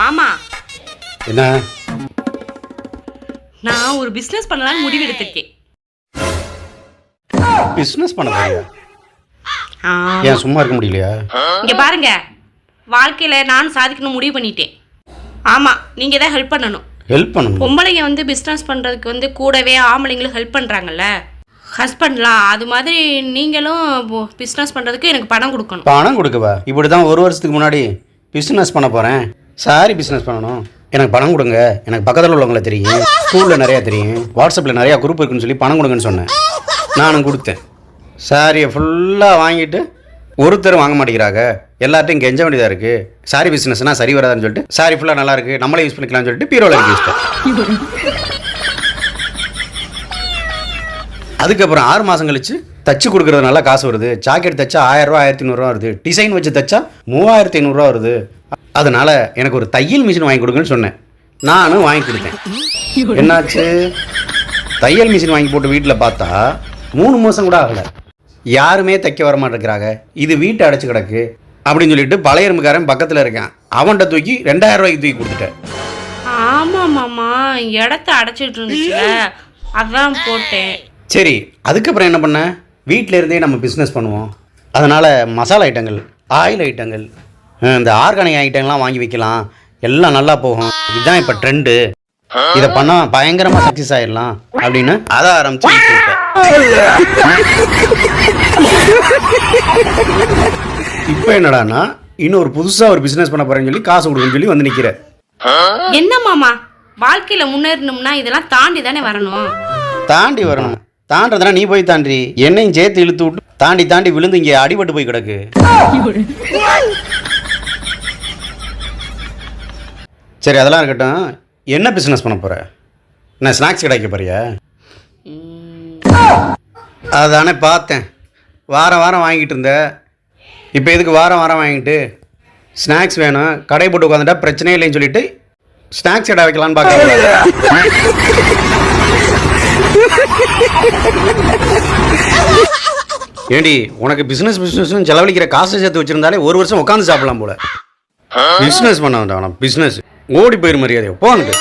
மாமா என்ன? நான் ஒரு பிசினஸ் பண்ணலாம்னு முடிவு எடுத்திருக்கேன். பிசினஸ் பண்ண போறியா? ஏன் சும்மா இருக்க முடியலையா? இங்க பாருங்க, வாழ்க்கையில நான் சாதிக்கணும் முடிவு பண்ணிட்டேன். ஆமா, நீங்க தான் ஹெல்ப் பண்ணணும். ஹெல்ப் பண்ணணும்? பொம்பளைங்க வந்து பிசினஸ் பண்றதுக்கு வந்து கூடவே ஆம்பளைங்களும் ஹெல்ப் பண்றாங்கல்ல, ஹஸ்பண்ட்லாம். அது மாதிரி நீங்களும் பிசினஸ் பண்றதுக்கு எனக்கு பணம் கொடுக்கணும். பணம் கொடுக்கவா? இப்படி தான் ஒரு வருஷத்துக்கு முன்னாடி பிஸ்னஸ் பண்ண போகிறேன், சாரி பிஸ்னஸ் பண்ணணும், எனக்கு பணம் கொடுங்க, எனக்கு பக்கத்தில் உள்ளவங்களை தெரியும், ஸ்கூலில் நிறையா தெரியும், வாட்ஸ்அப்பில் நிறையா குரூப் இருக்குன்னு சொல்லி பணம் கொடுங்கன்னு சொன்னேன். நானும் கொடுத்தேன். சாரியை ஃபுல்லாக வாங்கிட்டு ஒருத்தர் வாங்க மாட்டேங்கிறாங்க. எல்லார்ட்டையும் கெஞ்ச வேண்டியதாக இருக்குது. சாரி பிஸ்னஸ்னால் சரி வராதுன்னு சொல்லிட்டு சாரி ஃபுல்லாக நல்லா இருக்குது, நம்மளே யூஸ் பண்ணிக்கலாம்னு சொல்லிட்டு பீரோவில் இறக்கி வச்சிட்டேன். அதுக்கப்புறம் 6 மாதம் கழிச்சு தச்சு கொடுக்குறதுனால காசு வருது. ஜாக்கெட் தைச்சா 1000 ரூபா 1500 வருது. டிசைன் வச்சு தைச்சா 3500 வருது. அதனால் எனக்கு ஒரு தையல் மிஷின் வாங்கி கொடுங்கன்னு சொன்னேன். நானும் வாங்கி கொடுத்தேன். என்னாச்சு? தையல் மிஷின் வாங்கி போட்டு வீட்டில் பார்த்தா 3 மாதம் கூட ஆகலை. யாருமே தைக்க வர மாட்டேங்கிறாங்க, இது வீட்டை அடைச்சி கிடக்கு அப்படின்னு சொல்லிட்டு பழைய எறும்புக்காரன் பக்கத்தில் இருக்கான், அவன்கிட்ட தூக்கி 2000 ரூபாய்க்கு தூக்கி கொடுத்துட்டேன். ஆமாம் மாமா, இடத்த அடைச்சிட்டு இருந்துச்சுல, அதான் போட்டேன். சரி, அதுக்கப்புறம் என்ன பண்ண? வீட்டில் இருந்தே நம்ம பிஸ்னஸ் பண்ணுவோம். அதனால் மசாலா ஐட்டங்கள், ஆயில் ஐட்டங்கள், இந்த ஆர்கானிக் ஐட்டங்கள்லாம் வாங்கி வைக்கலாம், எல்லாம் நல்லா போகும். இதுதான் இப்போ ட்ரெண்டு. இதை பண்ணால் பயங்கரமாக சக்ஸஸ் ஆகிடலாம் அப்படின்னு அதை ஆரம்பிச்சு இப்போ என்னடான்னா இன்னொரு புதுசாக ஒரு பிஸ்னஸ் பண்ண போகிறேன்னு சொல்லி காசு கொடுக்குன்னு சொல்லி வந்து நிற்கிற. என்ன மாமா, வாழ்க்கையில் முன்னேறணும்னா இதெல்லாம் தாண்டி தானே வரணும். தாண்டி வரணும். தாண்டதுனா நீ போய் தாண்டி, என்னையும் சேர்த்து இழுத்து விட்டு தாண்டி தாண்டி விழுந்து இங்கே அடிபட்டு போய் கிடக்கு. சரி, அதெல்லாம் இருக்கட்டும். என்ன பிஸ்னஸ் பண்ண போற? என்ன ஸ்நாக்ஸ் கிடைக்க போறியா? அதானே பார்த்தேன், வாரம் வாரம் வாங்கிட்டு இருந்த. இப்போ எதுக்கு வாரம் வாரம் வாங்கிட்டு? ஸ்நாக்ஸ் வேணும், கடை போட்டு உட்காந்துட்டா பிரச்சனையே இல்லைன்னு சொல்லிட்டு ஸ்நாக்ஸ் கடை வைக்கலான்னு பார்க்க. ஏண்டி, உனக்கு பிசினஸ் செலவழிக்கிற காசு சேர்த்து வச்சிருந்தாலே ஒரு வருஷம் உட்காந்து சாப்பிடலாம் போல. பிசினஸ் பண்ண வேண்டாம், பிசினஸ் ஓடி போயிரு மரியாதை போன்ட்டு.